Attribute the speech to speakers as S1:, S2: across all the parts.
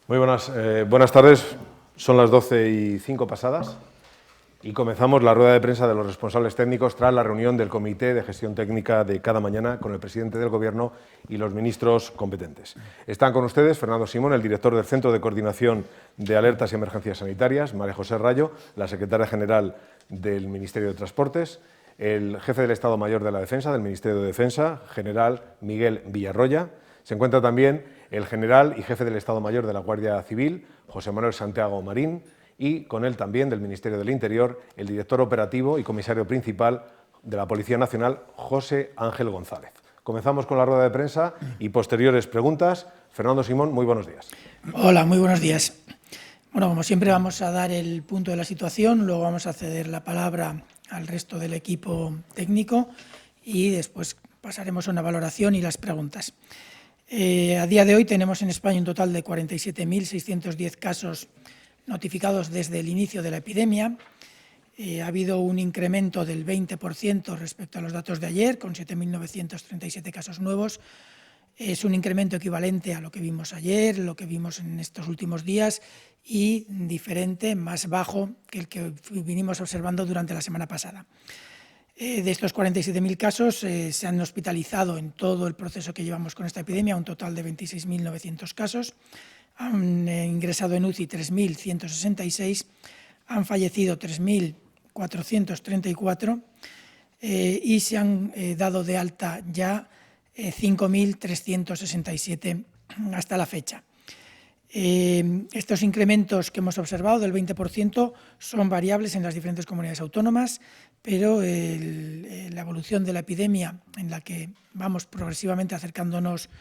S1: Muy buenas tardes. Son las 12:05 pasadas y comenzamos la rueda de prensa de los responsables técnicos tras la reunión del Comité de Gestión Técnica de cada mañana con el presidente del Gobierno y los ministros competentes. Están con ustedes Fernando Simón, el director del Centro de Coordinación de Alertas y Emergencias Sanitarias, María José Rayo, la secretaria general del Ministerio de Transportes, el jefe del Estado Mayor de la Defensa del Ministerio de Defensa, general Miguel Villarroya. Se encuentra también el general y jefe del Estado Mayor de la Guardia Civil, José Manuel Santiago Marín, y con él también del Ministerio del Interior, el director operativo y comisario principal de la Policía Nacional, José Ángel González. Comenzamos con la rueda de prensa y posteriores preguntas. Fernando Simón, muy buenos días.
S2: Hola, muy buenos días. Bueno, como siempre vamos a dar el punto de la situación, luego vamos a ceder la palabra al resto del equipo técnico y después pasaremos a una valoración y las preguntas. A día de hoy tenemos en España un total de 47.610 casos notificados desde el inicio de la epidemia. Ha habido un incremento del 20% respecto a los datos de ayer, con 7.937 casos nuevos. Es un incremento equivalente a lo que vimos ayer, lo que vimos en estos últimos días y diferente, más bajo que el que vinimos observando durante la semana pasada. De estos 47.000 casos se han hospitalizado en todo el proceso que llevamos con esta epidemia un total de 26.900 casos, han ingresado en UCI 3.166, han fallecido 3.434 y se han dado de alta ya 5.367 hasta la fecha. Estos incrementos que hemos observado del 20% son variables en las diferentes comunidades autónomas, pero la evolución de la epidemia, en la que vamos progresivamente acercándonos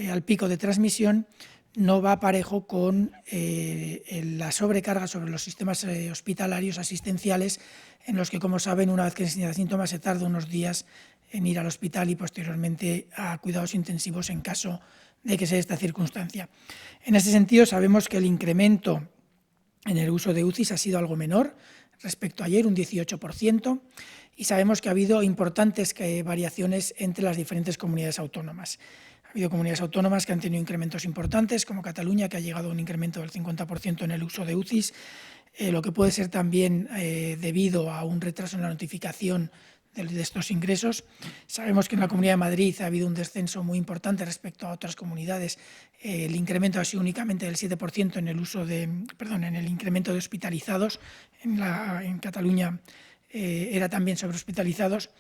S2: al pico de transmisión, no va parejo con la sobrecarga sobre los sistemas hospitalarios asistenciales, en los que, como saben, una vez que se tiene síntomas se tarda unos días en ir al hospital y posteriormente a cuidados intensivos en caso de que sea esta circunstancia. En ese sentido, sabemos que el incremento en el uso de UCIs ha sido algo menor respecto a ayer, un 18%, y sabemos que ha habido importantes variaciones entre las diferentes comunidades autónomas. Ha habido comunidades autónomas que han tenido incrementos importantes, como Cataluña, que ha llegado a un incremento del 50% en el uso de UCIs, lo que puede ser también debido a un retraso en la notificación de estos ingresos. Sabemos que en la Comunidad de Madrid ha habido un descenso muy importante respecto a otras comunidades. El incremento ha sido únicamente del 7% en el incremento de hospitalizados. En Cataluña era también sobre hospitalizados.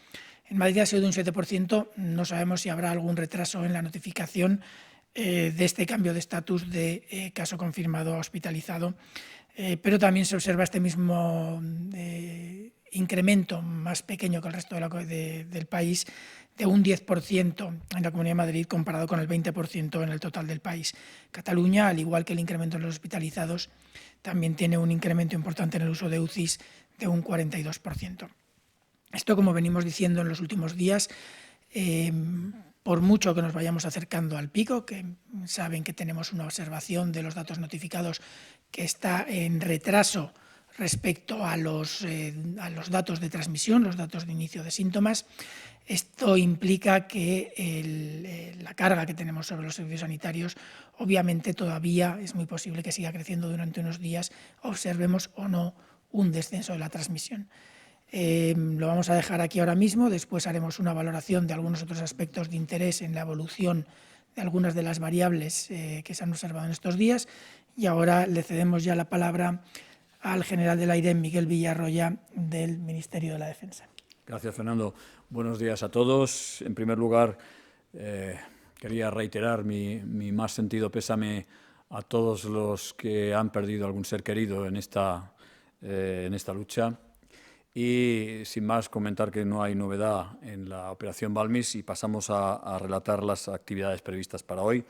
S2: En Madrid ha sido de un 7%. No sabemos si habrá algún retraso en la notificación de este cambio de estatus de caso confirmado a hospitalizado. Pero también se observa este mismo incremento más pequeño que el resto del país, de un 10% en la Comunidad de Madrid comparado con el 20% en el total del país. Cataluña, al igual que el incremento en los hospitalizados, también tiene un incremento importante en el uso de UCIs de un 42%. Esto, como venimos diciendo en los últimos días, por mucho que nos vayamos acercando al pico, que saben que tenemos una observación de los datos notificados que está en retraso respecto a los datos de transmisión, los datos de inicio de síntomas. Esto implica que la carga que tenemos sobre los servicios sanitarios, obviamente todavía es muy posible que siga creciendo durante unos días, observemos o no un descenso de la transmisión. Lo vamos a dejar aquí ahora mismo, después haremos una valoración de algunos otros aspectos de interés en la evolución de algunas de las variables que se han observado en estos días, y ahora le cedemos ya la palabra al general del AIREM, Miguel Villarroya, del Ministerio de la Defensa.
S3: Gracias, Fernando. Buenos días a todos. En primer lugar, quería reiterar mi más sentido pésame a todos los que han perdido algún ser querido en esta lucha. Y, sin más, comentar que no hay novedad en la operación Balmis y pasamos a relatar las actividades previstas para hoy,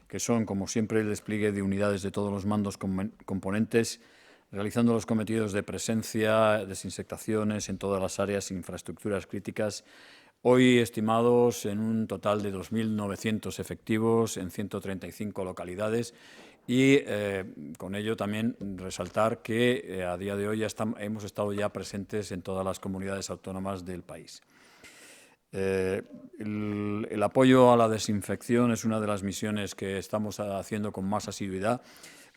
S3: que son, como siempre, el despliegue de unidades de todos los mandos componentes, realizando los cometidos de presencia, desinsectaciones en todas las áreas e infraestructuras críticas, hoy estimados en un total de 2.900 efectivos en 135 localidades y con ello también resaltar que a día de hoy hemos estado ya presentes en todas las comunidades autónomas del país. El apoyo a la desinfección es una de las misiones que estamos haciendo con más asiduidad.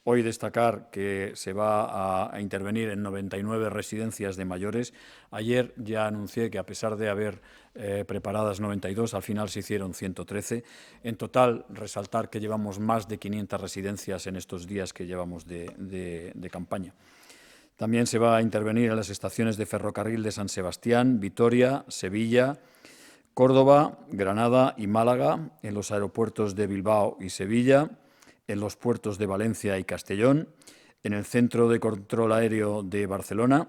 S3: Hoy destacar que se va a intervenir en 99 residencias de mayores. Ayer ya anuncié que, a pesar de haber preparadas 92, al final se hicieron 113. En total, resaltar que llevamos más de 500 residencias en estos días que llevamos de campaña. También se va a intervenir en las estaciones de ferrocarril de San Sebastián, Vitoria, Sevilla, Córdoba, Granada y Málaga, en los aeropuertos de Bilbao y Sevilla, en los puertos de Valencia y Castellón, en el Centro de Control Aéreo de Barcelona.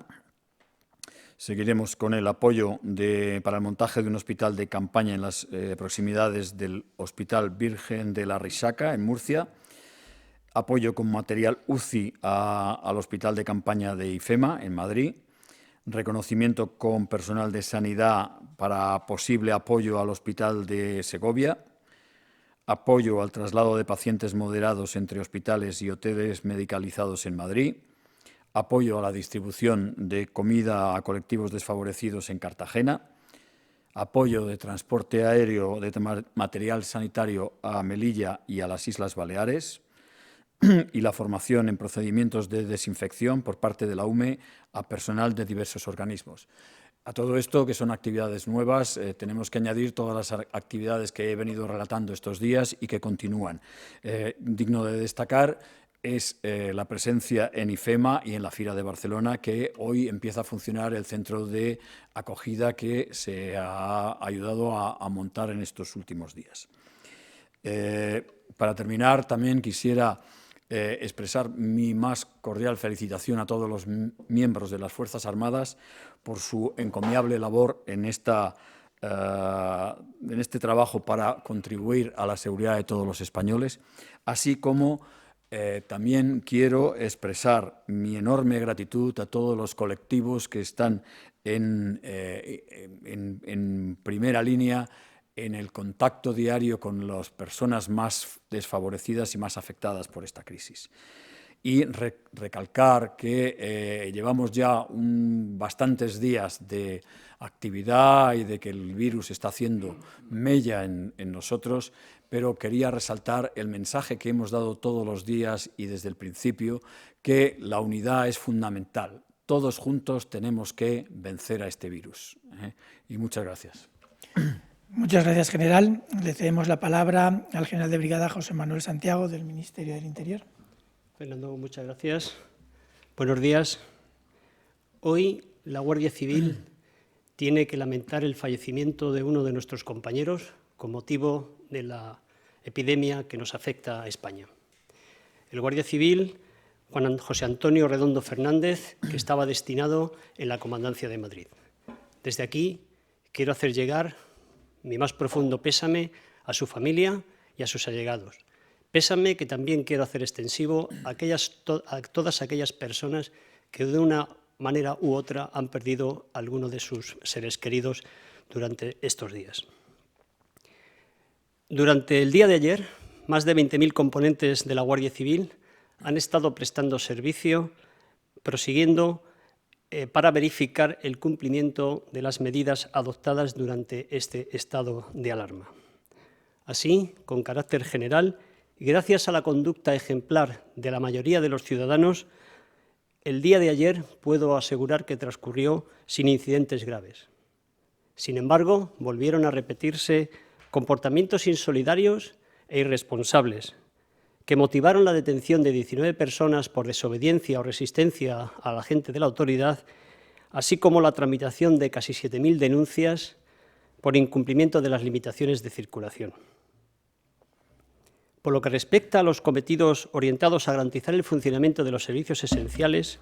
S3: Seguiremos con el apoyo para el montaje de un hospital de campaña en las proximidades del Hospital Virgen de la Risaca, en Murcia. Apoyo con material UCI al Hospital de Campaña de IFEMA, en Madrid. Reconocimiento con personal de sanidad para posible apoyo al Hospital de Segovia. Apoyo al traslado de pacientes moderados entre hospitales y hoteles medicalizados en Madrid. Apoyo a la distribución de comida a colectivos desfavorecidos en Cartagena. Apoyo de transporte aéreo de material sanitario a Melilla y a las Islas Baleares. Y la formación en procedimientos de desinfección por parte de la UME a personal de diversos organismos. A todo esto, que son actividades nuevas, tenemos que añadir todas las actividades que he venido relatando estos días y que continúan. Digno de destacar es la presencia en IFEMA y en la Fira de Barcelona, que hoy empieza a funcionar el centro de acogida que se ha ayudado a montar en estos últimos días. Para terminar, también quisiera expresar mi más cordial felicitación a todos los miembros de las Fuerzas Armadas por su encomiable labor en este trabajo para contribuir a la seguridad de todos los españoles, así como también quiero expresar mi enorme gratitud a todos los colectivos que están en primera línea en el contacto diario con las personas más desfavorecidas y más afectadas por esta crisis. Y recalcar que llevamos ya bastantes días de actividad y de que el virus está haciendo mella en nosotros, pero quería resaltar el mensaje que hemos dado todos los días y desde el principio, que la unidad es fundamental. Todos juntos tenemos que vencer a este virus. Y muchas gracias.
S2: Muchas gracias, general. Le cedemos la palabra al general de brigada José Manuel Santiago, del Ministerio del Interior.
S4: Fernando, muchas gracias. Buenos días. Hoy la Guardia Civil tiene que lamentar el fallecimiento de uno de nuestros compañeros con motivo de la epidemia que nos afecta a España. El Guardia Civil, Juan José Antonio Redondo Fernández, que estaba destinado en la Comandancia de Madrid. Desde aquí quiero hacer llegar mi más profundo pésame a su familia y a sus allegados. Pésame que también quiero hacer extensivo a todas aquellas personas que de una manera u otra han perdido a alguno de sus seres queridos durante estos días. Durante el día de ayer, más de 20.000 componentes de la Guardia Civil han estado prestando servicio, prosiguiendo para verificar el cumplimiento de las medidas adoptadas durante este estado de alarma. Así, con carácter general y gracias a la conducta ejemplar de la mayoría de los ciudadanos, el día de ayer puedo asegurar que transcurrió sin incidentes graves. Sin embargo, volvieron a repetirse comportamientos insolidarios e irresponsables que motivaron la detención de 19 personas por desobediencia o resistencia a la agente de la autoridad, así como la tramitación de casi 7.000 denuncias por incumplimiento de las limitaciones de circulación. Por lo que respecta a los cometidos orientados a garantizar el funcionamiento de los servicios esenciales,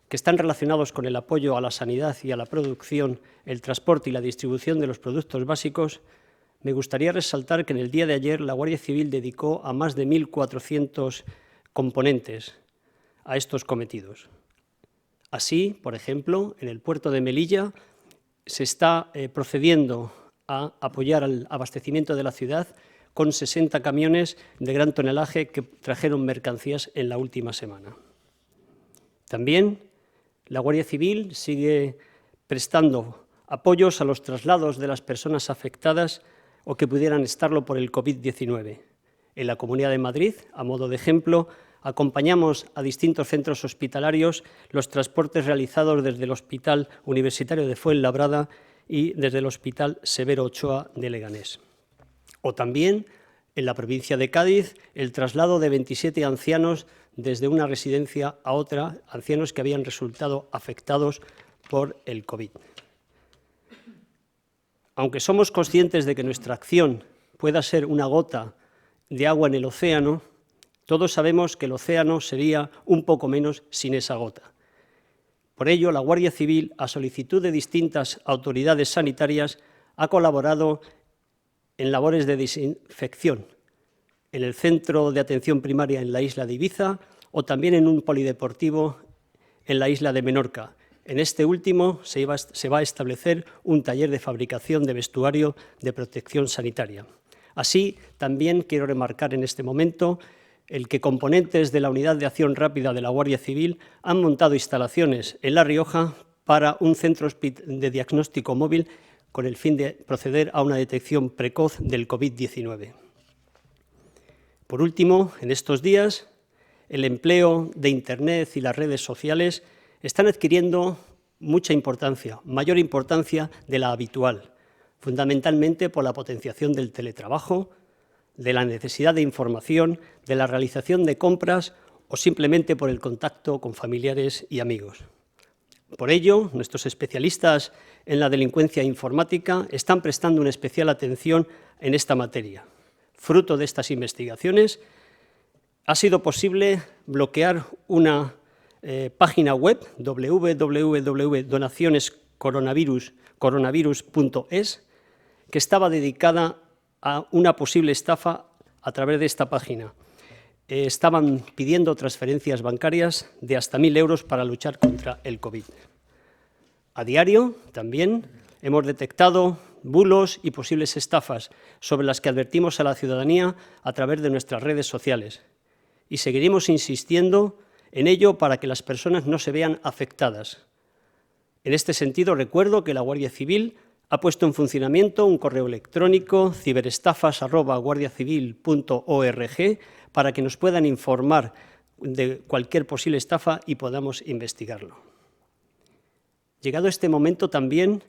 S4: que están relacionados con el apoyo a la sanidad y a la producción, el transporte y la distribución de los productos básicos, me gustaría resaltar que en el día de ayer la Guardia Civil dedicó a más de 1.400 componentes a estos cometidos. Así, por ejemplo, en el puerto de Melilla se está procediendo a apoyar al abastecimiento de la ciudad con 60 camiones de gran tonelaje que trajeron mercancías en la última semana. También la Guardia Civil sigue prestando apoyos a los traslados de las personas afectadas o que pudieran estarlo por el COVID-19. En la Comunidad de Madrid, a modo de ejemplo, acompañamos a distintos centros hospitalarios los transportes realizados desde el Hospital Universitario de Fuenlabrada y desde el Hospital Severo Ochoa de Leganés. O también, en la provincia de Cádiz, el traslado de 27 ancianos desde una residencia a otra, ancianos que habían resultado afectados por el COVID. Aunque somos conscientes de que nuestra acción pueda ser una gota de agua en el océano, todos sabemos que el océano sería un poco menos sin esa gota. Por ello, la Guardia Civil, a solicitud de distintas autoridades sanitarias, ha colaborado en labores de desinfección en el Centro de Atención Primaria en la isla de Ibiza o también en un polideportivo en la isla de Menorca. En este último se va a establecer un taller de fabricación de vestuario de protección sanitaria. Así, también quiero remarcar en este momento el que componentes de la Unidad de Acción Rápida de la Guardia Civil han montado instalaciones en La Rioja para un centro de diagnóstico móvil con el fin de proceder a una detección precoz del COVID-19. Por último, en estos días, el empleo de Internet y las redes sociales están adquiriendo mucha importancia, mayor importancia de la habitual, fundamentalmente por la potenciación del teletrabajo, de la necesidad de información, de la realización de compras o simplemente por el contacto con familiares y amigos. Por ello, nuestros especialistas en la delincuencia informática están prestando una especial atención en esta materia. Fruto de estas investigaciones, ha sido posible bloquear una página web www.donacionescoronavirus.es que estaba dedicada a una posible estafa a través de esta página. Estaban pidiendo transferencias bancarias de hasta 1.000 euros para luchar contra el COVID. A diario, también, hemos detectado bulos y posibles estafas sobre las que advertimos a la ciudadanía a través de nuestras redes sociales. Y seguiremos insistiendo en ello para que las personas no se vean afectadas. En este sentido, recuerdo que la Guardia Civil ha puesto en funcionamiento un correo electrónico ciberestafas@guardiacivil.org para que nos puedan informar de cualquier posible estafa y podamos investigarlo. Llegado este momento también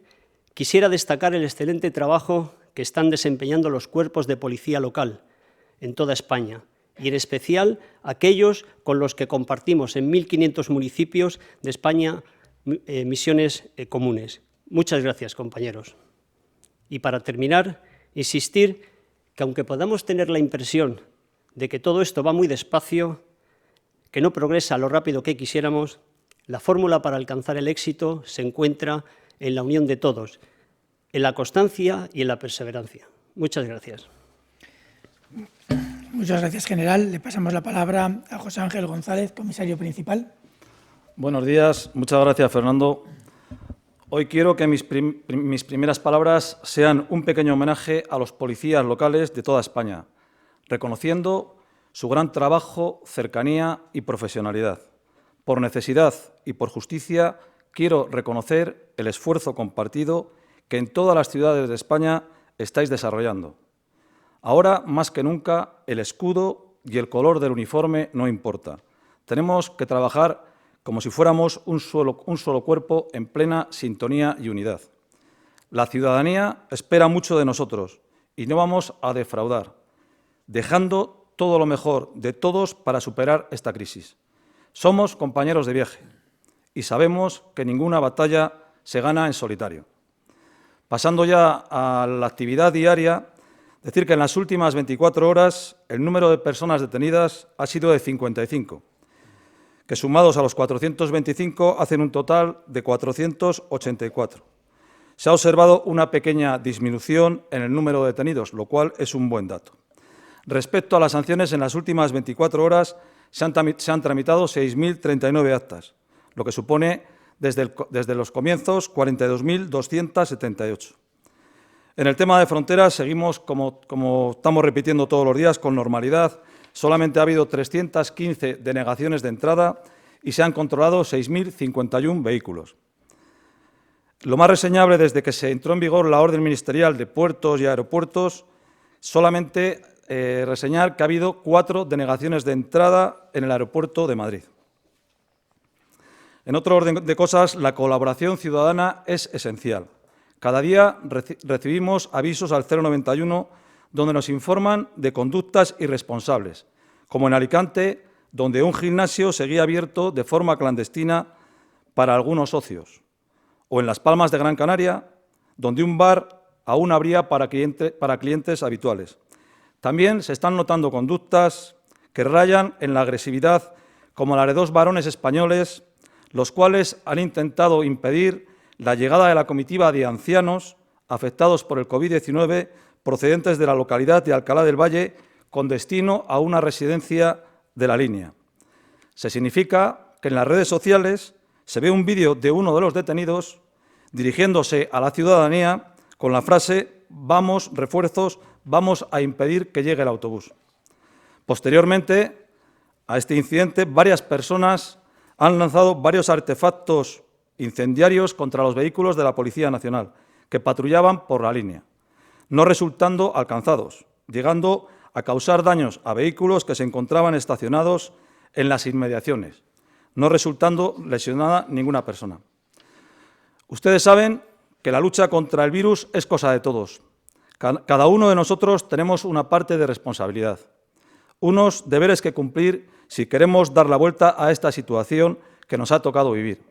S4: quisiera destacar el excelente trabajo que están desempeñando los cuerpos de policía local en toda España y en especial aquellos con los que compartimos en 1.500 municipios de España misiones comunes. Muchas gracias, compañeros. Y para terminar, insistir que aunque podamos tener la impresión de que todo esto va muy despacio, que no progresa lo rápido que quisiéramos, la fórmula para alcanzar el éxito se encuentra en la unión de todos, en la constancia y en la perseverancia. Muchas gracias.
S2: Muchas gracias, general. Le pasamos la palabra a José Ángel González, comisario principal.
S5: Buenos días. Muchas gracias, Fernando. Hoy quiero que mis primeras palabras sean un pequeño homenaje a los policías locales de toda España, reconociendo su gran trabajo, cercanía y profesionalidad. Por necesidad y por justicia, quiero reconocer el esfuerzo compartido que en todas las ciudades de España estáis desarrollando. Ahora, más que nunca, el escudo y el color del uniforme no importa. Tenemos que trabajar como si fuéramos un solo cuerpo en plena sintonía y unidad. La ciudadanía espera mucho de nosotros y no vamos a defraudar, dejando todo lo mejor de todos para superar esta crisis. Somos compañeros de viaje y sabemos que ninguna batalla se gana en solitario. Pasando ya a la actividad diaria, decir que en las últimas 24 horas el número de personas detenidas ha sido de 55, que sumados a los 425 hacen un total de 484. Se ha observado una pequeña disminución en el número de detenidos, lo cual es un buen dato. Respecto a las sanciones, en las últimas 24 horas se han tramitado 6.039 actas, lo que supone desde los comienzos 42.278. En el tema de fronteras seguimos, como estamos repitiendo todos los días, con normalidad. Solamente ha habido 315 denegaciones de entrada y se han controlado 6.051 vehículos. Lo más reseñable desde que se entró en vigor la orden ministerial de puertos y aeropuertos, solamente reseñar que ha habido 4 denegaciones de entrada en el aeropuerto de Madrid. En otro orden de cosas, la colaboración ciudadana es esencial. Cada día recibimos avisos al 091 donde nos informan de conductas irresponsables, como en Alicante, donde un gimnasio seguía abierto de forma clandestina para algunos socios, o en Las Palmas de Gran Canaria, donde un bar aún abría para clientes habituales. También se están notando conductas que rayan en la agresividad, como la de 2 varones españoles, los cuales han intentado impedir la llegada de la comitiva de ancianos afectados por el COVID-19 procedentes de la localidad de Alcalá del Valle con destino a una residencia de la línea. Se significa que en las redes sociales se ve un vídeo de uno de los detenidos dirigiéndose a la ciudadanía con la frase «Vamos, refuerzos, vamos a impedir que llegue el autobús». Posteriormente a este incidente, varias personas han lanzado varios artefactos incendiarios contra los vehículos de la Policía Nacional que patrullaban por la línea, no resultando alcanzados, llegando a causar daños a vehículos que se encontraban estacionados en las inmediaciones, no resultando lesionada ninguna persona. Ustedes saben que la lucha contra el virus es cosa de todos. Cada uno de nosotros tenemos una parte de responsabilidad, unos deberes que cumplir si queremos dar la vuelta a esta situación que nos ha tocado vivir,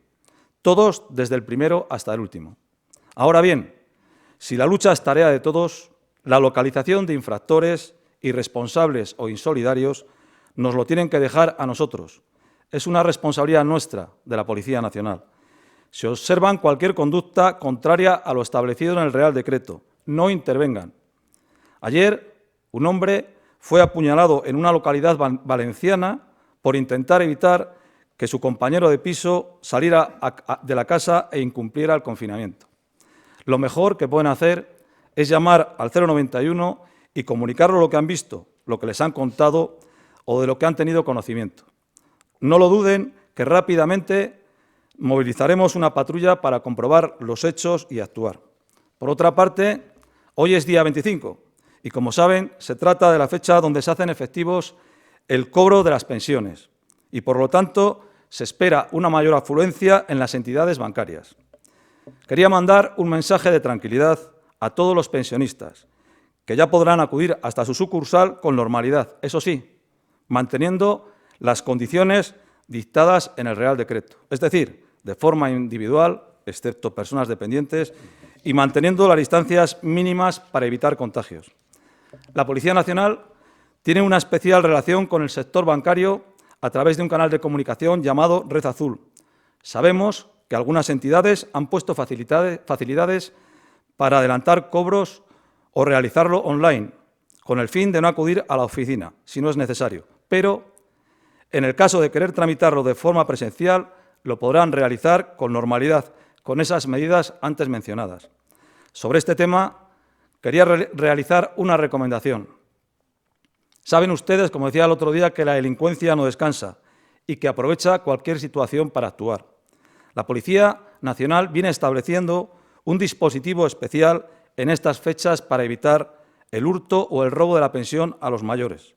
S5: todos desde el primero hasta el último. Ahora bien, si la lucha es tarea de todos, la localización de infractores, irresponsables o insolidarios nos lo tienen que dejar a nosotros. Es una responsabilidad nuestra, de la Policía Nacional. Si observan cualquier conducta contraria a lo establecido en el Real Decreto, no intervengan. Ayer, un hombre fue apuñalado en una localidad valenciana por intentar evitar que su compañero de piso saliera de la casa e incumpliera el confinamiento. Lo mejor que pueden hacer es llamar al 091 y comunicarlo lo que han visto, lo que les han contado o de lo que han tenido conocimiento. No lo duden, que rápidamente movilizaremos una patrulla para comprobar los hechos y actuar. Por otra parte, hoy es día 25 y, como saben, se trata de la fecha donde se hacen efectivos el cobro de las pensiones y, por lo tanto, se espera una mayor afluencia en las entidades bancarias. Quería mandar un mensaje de tranquilidad a todos los pensionistas, que ya podrán acudir hasta su sucursal con normalidad, eso sí, manteniendo las condiciones dictadas en el Real Decreto, es decir, de forma individual, excepto personas dependientes, y manteniendo las distancias mínimas para evitar contagios. La Policía Nacional tiene una especial relación con el sector bancario a través de un canal de comunicación llamado Red Azul. Sabemos que algunas entidades han puesto facilidades para adelantar cobros o realizarlo online, con el fin de no acudir a la oficina, si no es necesario. Pero, en el caso de querer tramitarlo de forma presencial, lo podrán realizar con normalidad, con esas medidas antes mencionadas. Sobre este tema, quería realizar una recomendación. Saben ustedes, como decía el otro día, que la delincuencia no descansa y que aprovecha cualquier situación para actuar. La Policía Nacional viene estableciendo un dispositivo especial en estas fechas para evitar el hurto o el robo de la pensión a los mayores.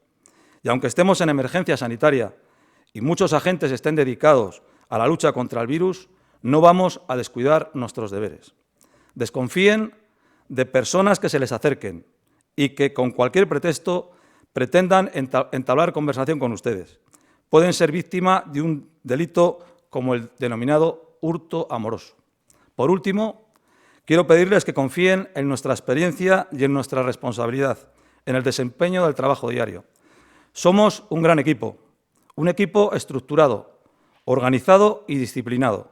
S5: Y aunque estemos en emergencia sanitaria y muchos agentes estén dedicados a la lucha contra el virus, no vamos a descuidar nuestros deberes. Desconfíen de personas que se les acerquen y que con cualquier pretexto pretendan entablar conversación con ustedes. Pueden ser víctima de un delito como el denominado hurto amoroso. Por último, quiero pedirles que confíen en nuestra experiencia y en nuestra responsabilidad, en el desempeño del trabajo diario. Somos un gran equipo, un equipo estructurado, organizado y disciplinado,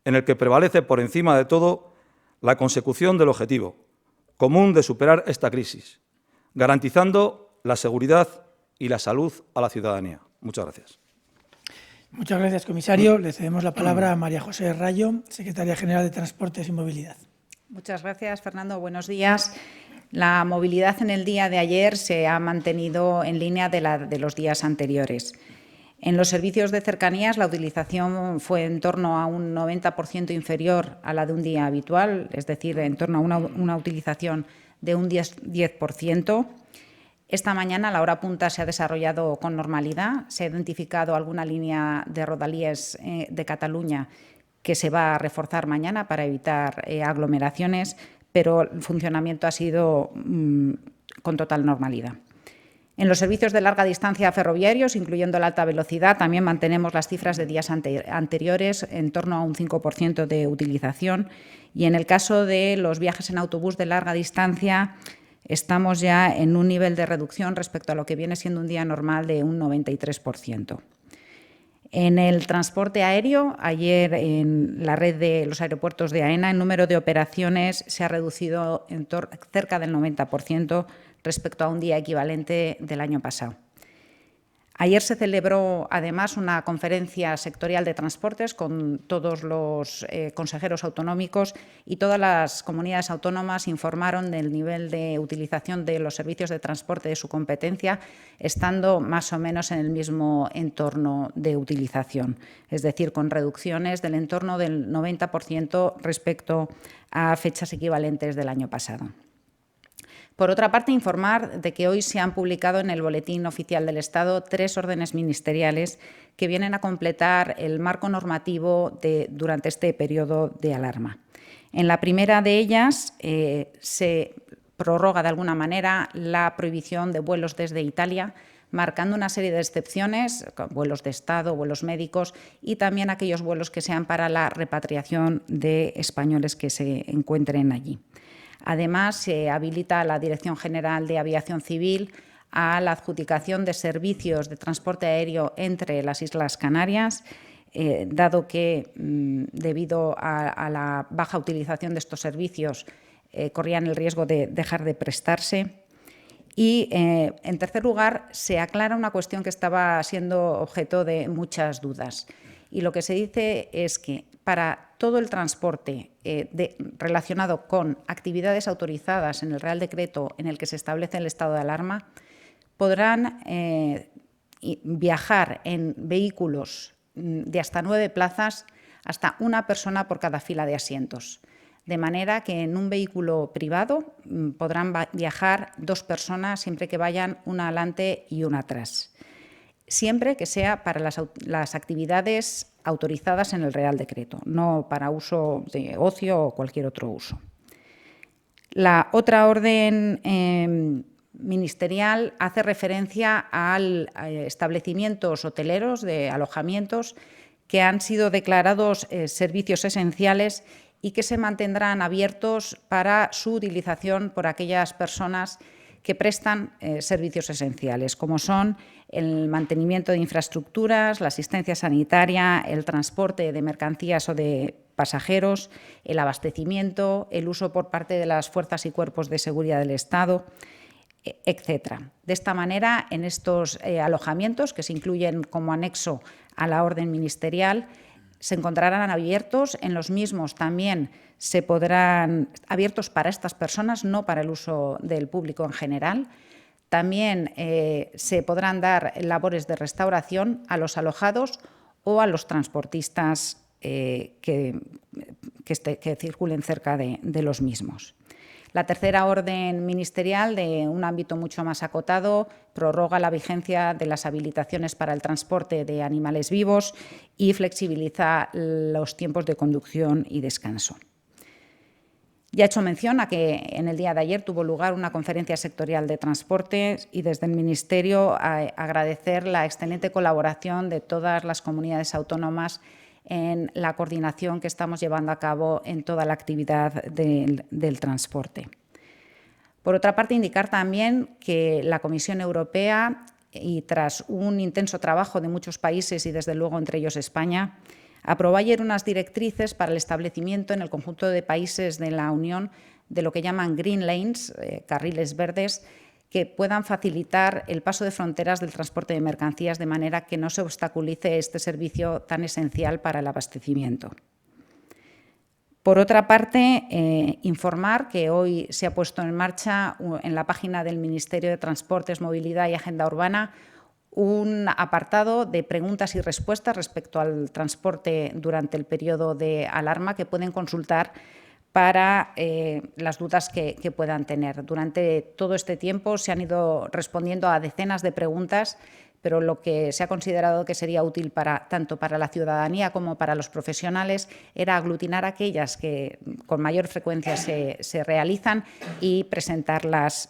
S5: en el que prevalece por encima de todo la consecución del objetivo común de superar esta crisis, garantizando la seguridad y la salud a la ciudadanía. Muchas gracias.
S2: Muchas gracias, comisario. Le cedemos la palabra a María José Rayo, secretaria general de Transportes y Movilidad.
S6: Muchas gracias, Fernando. Buenos días. La movilidad en el día de ayer se ha mantenido en línea de los días anteriores. En los servicios de cercanías la utilización fue en torno a un 90% inferior a la de un día habitual, es decir, en torno a una utilización de un 10%. Esta mañana la hora punta se ha desarrollado con normalidad. Se ha identificado alguna línea de Rodalies de Cataluña que se va a reforzar mañana para evitar aglomeraciones, pero el funcionamiento ha sido con total normalidad. En los servicios de larga distancia ferroviarios, incluyendo la alta velocidad, también mantenemos las cifras de días anteriores, en torno a un 5% de utilización. Y en el caso de los viajes en autobús de larga distancia, estamos ya en un nivel de reducción respecto a lo que viene siendo un día normal de un 93%. En el transporte aéreo, ayer en la red de los aeropuertos de AENA, el número de operaciones se ha reducido en cerca del 90% respecto a un día equivalente del año pasado. Ayer se celebró, además, una conferencia sectorial de transportes con todos los consejeros autonómicos y todas las comunidades autónomas informaron del nivel de utilización de los servicios de transporte de su competencia, estando más o menos en el mismo entorno de utilización, es decir, con reducciones del entorno del 90% respecto a fechas equivalentes del año pasado. Por otra parte, informar de que hoy se han publicado en el Boletín Oficial del Estado 3 órdenes ministeriales que vienen a completar el marco normativo durante este periodo de alarma. En la primera de ellas se prorroga de alguna manera la prohibición de vuelos desde Italia, marcando una serie de excepciones, vuelos de Estado, vuelos médicos y también aquellos vuelos que sean para la repatriación de españoles que se encuentren allí. Además, se habilita a la Dirección General de Aviación Civil a la adjudicación de servicios de transporte aéreo entre las Islas Canarias, dado que, debido a la baja utilización de estos servicios, corrían el riesgo de dejar de prestarse. Y, en tercer lugar, se aclara una cuestión que estaba siendo objeto de muchas dudas. Y lo que se dice es que para todo el transporte relacionado con actividades autorizadas en el Real Decreto en el que se establece el estado de alarma, podrán viajar en vehículos de hasta 9 plazas, hasta una persona por cada fila de asientos. De manera que en un vehículo privado podrán viajar 2 personas siempre que vayan una adelante y una atrás, siempre que sea para las actividades autorizadas en el Real Decreto, no para uso de ocio o cualquier otro uso. La otra orden ministerial hace referencia a establecimientos hoteleros de alojamientos que han sido declarados servicios esenciales y que se mantendrán abiertos para su utilización por aquellas personas que prestan servicios esenciales, como son el mantenimiento de infraestructuras, la asistencia sanitaria, el transporte de mercancías o de pasajeros, el abastecimiento, el uso por parte de las fuerzas y cuerpos de seguridad del Estado, etc. De esta manera, en estos alojamientos, que se incluyen como anexo a la orden ministerial, se encontrarán abiertos. En los mismos también se podrán abiertos para estas personas, no para el uso del público en general. También se podrán dar labores de restauración a los alojados o a los transportistas que circulen cerca de los mismos. La tercera orden ministerial, de un ámbito mucho más acotado, prorroga la vigencia de las habilitaciones para el transporte de animales vivos y flexibiliza los tiempos de conducción y descanso. Ya he hecho mención a que en el día de ayer tuvo lugar una conferencia sectorial de transportes y desde el Ministerio agradecer la excelente colaboración de todas las comunidades autónomas en la coordinación que estamos llevando a cabo en toda la actividad del transporte. Por otra parte, indicar también que la Comisión Europea, y tras un intenso trabajo de muchos países y desde luego entre ellos España, aprobó ayer unas directrices para el establecimiento en el conjunto de países de la Unión de lo que llaman Green Lanes, carriles verdes, que puedan facilitar el paso de fronteras del transporte de mercancías de manera que no se obstaculice este servicio tan esencial para el abastecimiento. Por otra parte, informar que hoy se ha puesto en marcha en la página del Ministerio de Transportes, Movilidad y Agenda Urbana un apartado de preguntas y respuestas respecto al transporte durante el periodo de alarma que pueden consultar para las dudas que puedan tener. Durante todo este tiempo se han ido respondiendo a decenas de preguntas, pero lo que se ha considerado que sería útil tanto para la ciudadanía como para los profesionales era aglutinar aquellas que con mayor frecuencia se realizan y presentarlas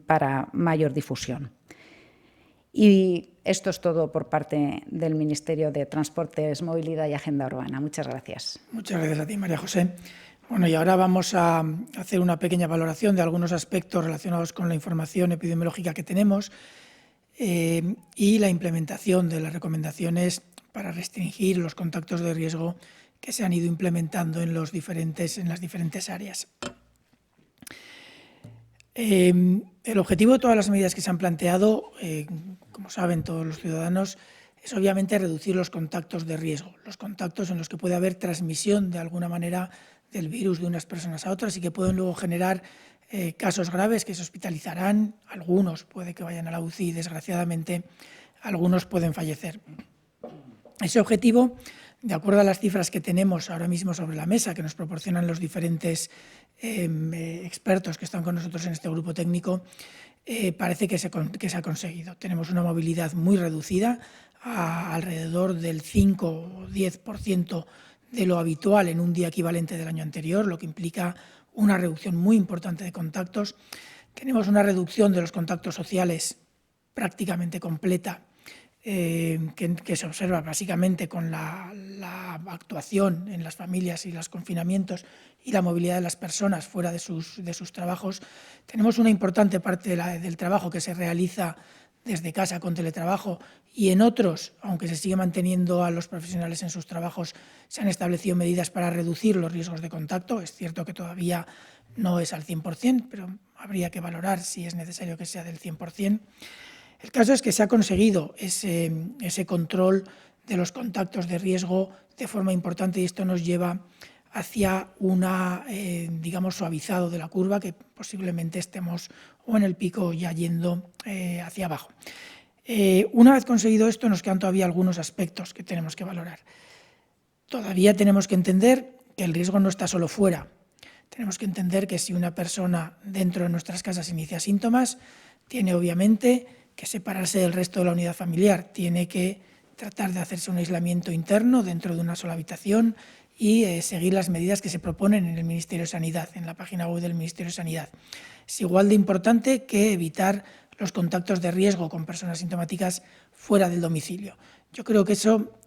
S6: para mayor difusión. Y esto es todo por parte del Ministerio de Transportes, Movilidad y Agenda Urbana. Muchas gracias.
S2: Muchas gracias a ti, María José. Bueno, y ahora vamos a hacer una pequeña valoración de algunos aspectos relacionados con la información epidemiológica que tenemos y la implementación de las recomendaciones para restringir los contactos de riesgo que se han ido implementando en las diferentes áreas. El objetivo de todas las medidas que se han planteado, como saben todos los ciudadanos, es obviamente reducir los contactos de riesgo, los contactos en los que puede haber transmisión de alguna manera del virus de unas personas a otras y que pueden luego generar casos graves que se hospitalizarán, algunos puede que vayan a la UCI y desgraciadamente algunos pueden fallecer. Ese objetivo, de acuerdo a las cifras que tenemos ahora mismo sobre la mesa, que nos proporcionan los diferentes expertos que están con nosotros en este grupo técnico, parece que se ha conseguido. Tenemos una movilidad muy reducida, a alrededor del 5 o 10% de lo habitual en un día equivalente del año anterior, lo que implica una reducción muy importante de contactos. Tenemos una reducción de los contactos sociales prácticamente completa, que se observa básicamente con la actuación en las familias y los confinamientos y la movilidad de las personas fuera de sus trabajos. Tenemos una importante parte del trabajo que se realiza desde casa con teletrabajo y en otros, aunque se sigue manteniendo a los profesionales en sus trabajos, se han establecido medidas para reducir los riesgos de contacto. Es cierto que todavía no es al 100%, pero habría que valorar si es necesario que sea del 100%. El caso es que se ha conseguido ese control de los contactos de riesgo de forma importante y esto nos lleva hacia digamos, suavizado de la curva, que posiblemente estemos o en el pico o ya yendo hacia abajo. Una vez conseguido esto, nos quedan todavía algunos aspectos que tenemos que valorar. Todavía tenemos que entender que el riesgo no está solo fuera. Tenemos que entender que si una persona dentro de nuestras casas inicia síntomas, tiene obviamente que separarse del resto de la unidad familiar, tiene que tratar de hacerse un aislamiento interno dentro de una sola habitación y seguir las medidas que se proponen en el Ministerio de Sanidad, en la página web del Ministerio de Sanidad. Es igual de importante que evitar los contactos de riesgo con personas sintomáticas fuera del domicilio. Yo creo que eso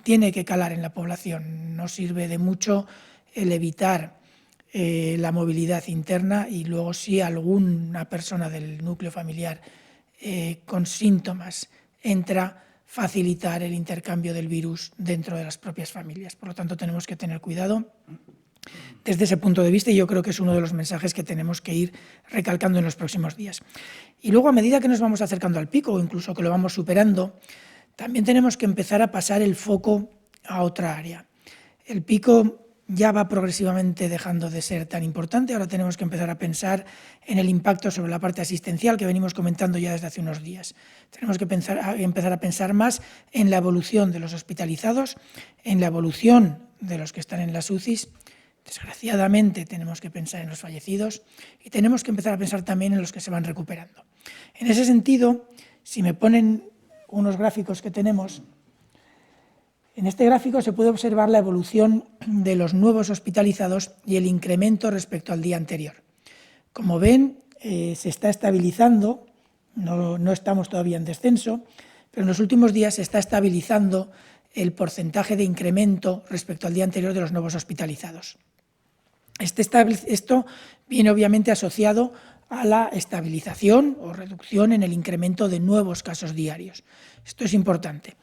S2: tiene que calar en la población. No sirve de mucho el evitar la movilidad interna y luego si alguna persona del núcleo familiar con síntomas entra, facilitar el intercambio del virus dentro de las propias familias. Por lo tanto, tenemos que tener cuidado desde ese punto de vista y yo creo que es uno de los mensajes que tenemos que ir recalcando en los próximos días. Y luego, a medida que nos vamos acercando al pico o incluso que lo vamos superando, también tenemos que empezar a pasar el foco a otra área. El pico ya va progresivamente dejando de ser tan importante, ahora tenemos que empezar a pensar en el impacto sobre la parte asistencial que venimos comentando ya desde hace unos días. Tenemos que empezar a pensar más en la evolución de los hospitalizados, en la evolución de los que están en las UCIs. Desgraciadamente tenemos que pensar en los fallecidos y tenemos que empezar a pensar también en los que se van recuperando. En ese sentido, si me ponen unos gráficos que tenemos, en este gráfico se puede observar la evolución de los nuevos hospitalizados y el incremento respecto al día anterior. Como ven, se está estabilizando, no estamos todavía en descenso, pero en los últimos días se está estabilizando el porcentaje de incremento respecto al día anterior de los nuevos hospitalizados. Esto viene obviamente asociado a la estabilización o reducción en el incremento de nuevos casos diarios. Esto es importante.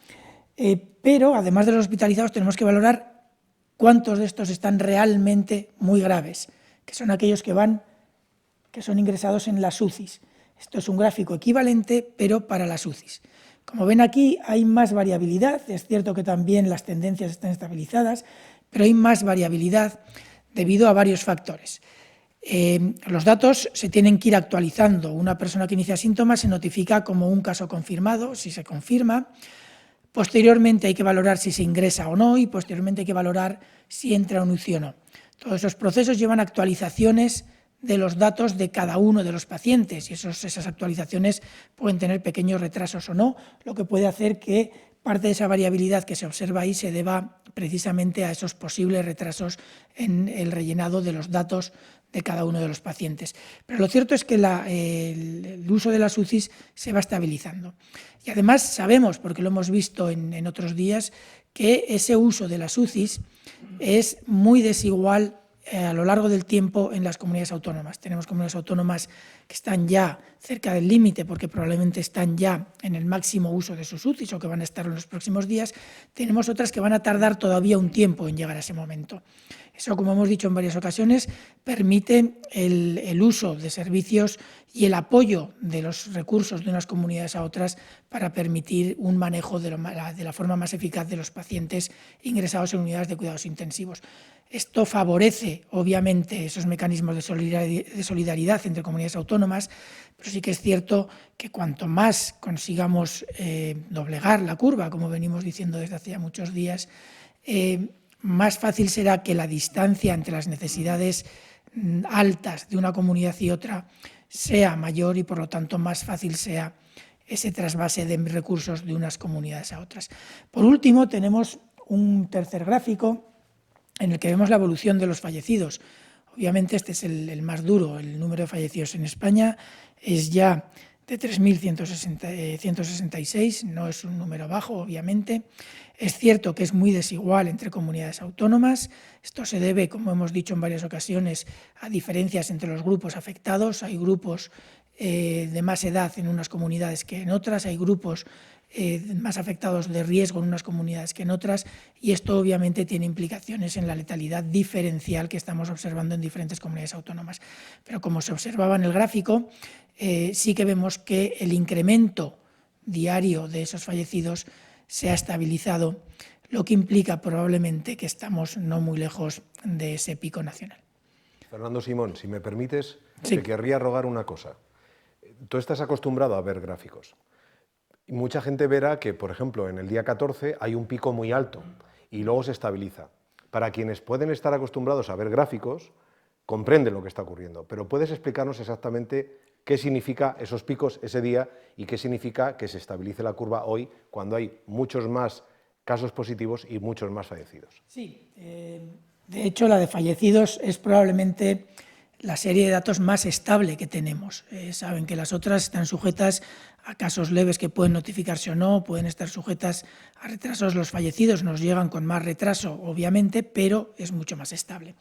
S2: Pero, además de los hospitalizados, tenemos que valorar cuántos de estos están realmente muy graves, que son aquellos que son ingresados en las UCIs. Esto es un gráfico equivalente, pero para las UCIs. Como ven aquí, hay más variabilidad. Es cierto que también las tendencias están estabilizadas, pero hay más variabilidad debido a varios factores. Los datos se tienen que ir actualizando. Una persona que inicia síntomas se notifica como un caso confirmado, si se confirma. Posteriormente hay que valorar si se ingresa o no y posteriormente hay que valorar si entra un UCI o no. Todos esos procesos llevan actualizaciones de los datos de cada uno de los pacientes y esas actualizaciones pueden tener pequeños retrasos o no, lo que puede hacer que parte de esa variabilidad que se observa ahí se deba precisamente a esos posibles retrasos en el rellenado de los datos de cada uno de los pacientes. Pero lo cierto es que el uso de las UCIs se va estabilizando. Y además sabemos, porque lo hemos visto en otros días, que ese uso de las UCIs es muy desigual a lo largo del tiempo en las comunidades autónomas. Tenemos comunidades autónomas que están ya cerca del límite porque probablemente están ya en el máximo uso de sus UCIs o que van a estar en los próximos días. Tenemos otras que van a tardar todavía un tiempo en llegar a ese momento. Eso, como hemos dicho en varias ocasiones, permite el uso de servicios y el apoyo de los recursos de unas comunidades a otras para permitir un manejo de la forma más eficaz de los pacientes ingresados en unidades de cuidados intensivos. Esto favorece, obviamente, esos mecanismos de solidaridad entre comunidades autónomas, pero sí que es cierto que cuanto más consigamos doblegar la curva, como venimos diciendo desde hace ya muchos días, más fácil será que la distancia entre las necesidades altas de una comunidad y otra sea mayor y, por lo tanto, más fácil sea ese trasvase de recursos de unas comunidades a otras. Por último, tenemos un tercer gráfico en el que vemos la evolución de los fallecidos. Obviamente este es el más duro. El número de fallecidos en España es ya de 3.166, no es un número bajo, obviamente. Es cierto que es muy desigual entre comunidades autónomas. Esto se debe, como hemos dicho en varias ocasiones, a diferencias entre los grupos afectados. Hay grupos de más edad en unas comunidades que en otras, hay grupos más afectados de riesgo en unas comunidades que en otras, y esto obviamente tiene implicaciones en la letalidad diferencial que estamos observando en diferentes comunidades autónomas. Pero como se observaba en el gráfico, sí que vemos que el incremento diario de esos fallecidos se ha estabilizado, lo que implica probablemente que estamos no muy lejos de ese pico nacional.
S1: Fernando Simón, si me permites,
S2: Sí.
S1: te querría rogar una cosa. Tú estás acostumbrado a ver gráficos. Y mucha gente verá que, por ejemplo, en el día 14 hay un pico muy alto y luego se estabiliza. Para quienes pueden estar acostumbrados a ver gráficos, comprenden lo que está ocurriendo, pero ¿puedes explicarnos exactamente qué significa esos picos ese día y qué significa que se estabilice la curva hoy cuando hay muchos más casos positivos y muchos más fallecidos?
S2: Sí, de hecho la de fallecidos es probablemente la serie de datos más estable que tenemos. Saben que las otras están sujetas a casos leves que pueden notificarse o no, pueden estar sujetas a retrasos. Los fallecidos nos llegan con más retraso, obviamente, pero es mucho más estable.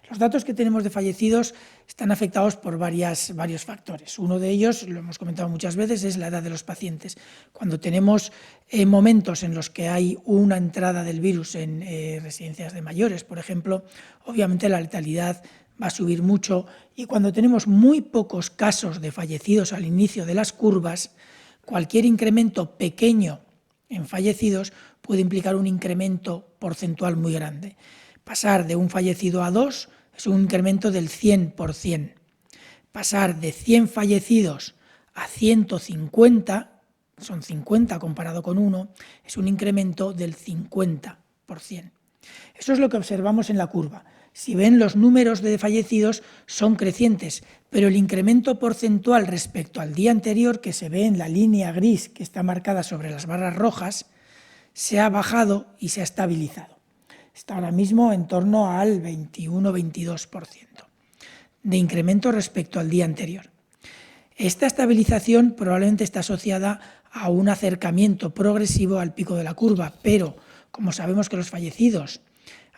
S2: Los datos que tenemos de fallecidos están afectados por varios factores. Uno de ellos, lo hemos comentado muchas veces, es la edad de los pacientes. Cuando tenemos momentos en los que hay una entrada del virus en residencias de mayores, por ejemplo, obviamente la letalidad va a subir mucho, y cuando tenemos muy pocos casos de fallecidos al inicio de las curvas, cualquier incremento pequeño en fallecidos puede implicar un incremento porcentual muy grande. Pasar de un fallecido a 2 es un incremento del 100%. Pasar de 100 fallecidos a 150, son 50 comparado con 1, es un incremento del 50%. Eso es lo que observamos en la curva. Si ven, los números de fallecidos son crecientes, pero el incremento porcentual respecto al día anterior, que se ve en la línea gris que está marcada sobre las barras rojas, se ha bajado y se ha estabilizado. Está ahora mismo en torno al 21-22% de incremento respecto al día anterior. Esta estabilización probablemente está asociada a un acercamiento progresivo al pico de la curva, pero como sabemos que los fallecidos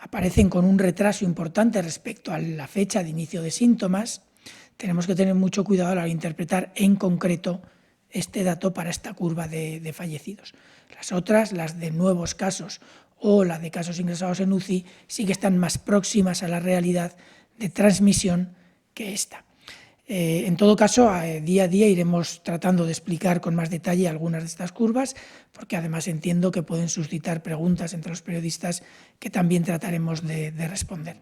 S2: aparecen con un retraso importante respecto a la fecha de inicio de síntomas, tenemos que tener mucho cuidado a la hora de interpretar en concreto este dato para esta curva de fallecidos. Las otras, las de nuevos casos o la de casos ingresados en UCI, sí que están más próximas a la realidad de transmisión que esta. En todo caso, día a día iremos tratando de explicar con más detalle algunas de estas curvas, porque además entiendo que pueden suscitar preguntas entre los periodistas que también trataremos de responder.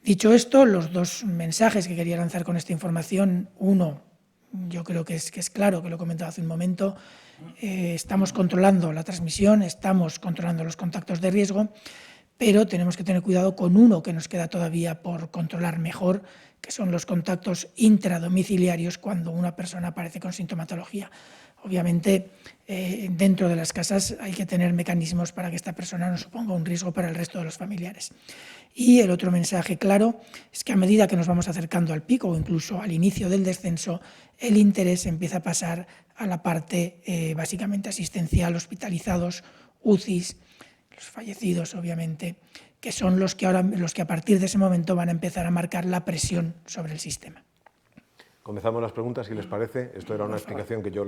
S2: Dicho esto, los dos mensajes que quería lanzar con esta información, uno, yo creo que es claro, que lo he comentado hace un momento, estamos controlando la transmisión, estamos controlando los contactos de riesgo, pero tenemos que tener cuidado con uno que nos queda todavía por controlar mejor, que son los contactos intradomiciliarios cuando una persona aparece con sintomatología. Obviamente, dentro de las casas hay que tener mecanismos para que esta persona no suponga un riesgo para el resto de los familiares. Y el otro mensaje claro es que a medida que nos vamos acercando al pico o incluso al inicio del descenso, el interés empieza a pasar a la parte básicamente asistencial, hospitalizados, UCIs, los fallecidos obviamente, que son los que a partir de ese momento van a empezar a marcar la presión sobre el sistema.
S1: Comenzamos las preguntas, si les parece. Esto era una explicación que yo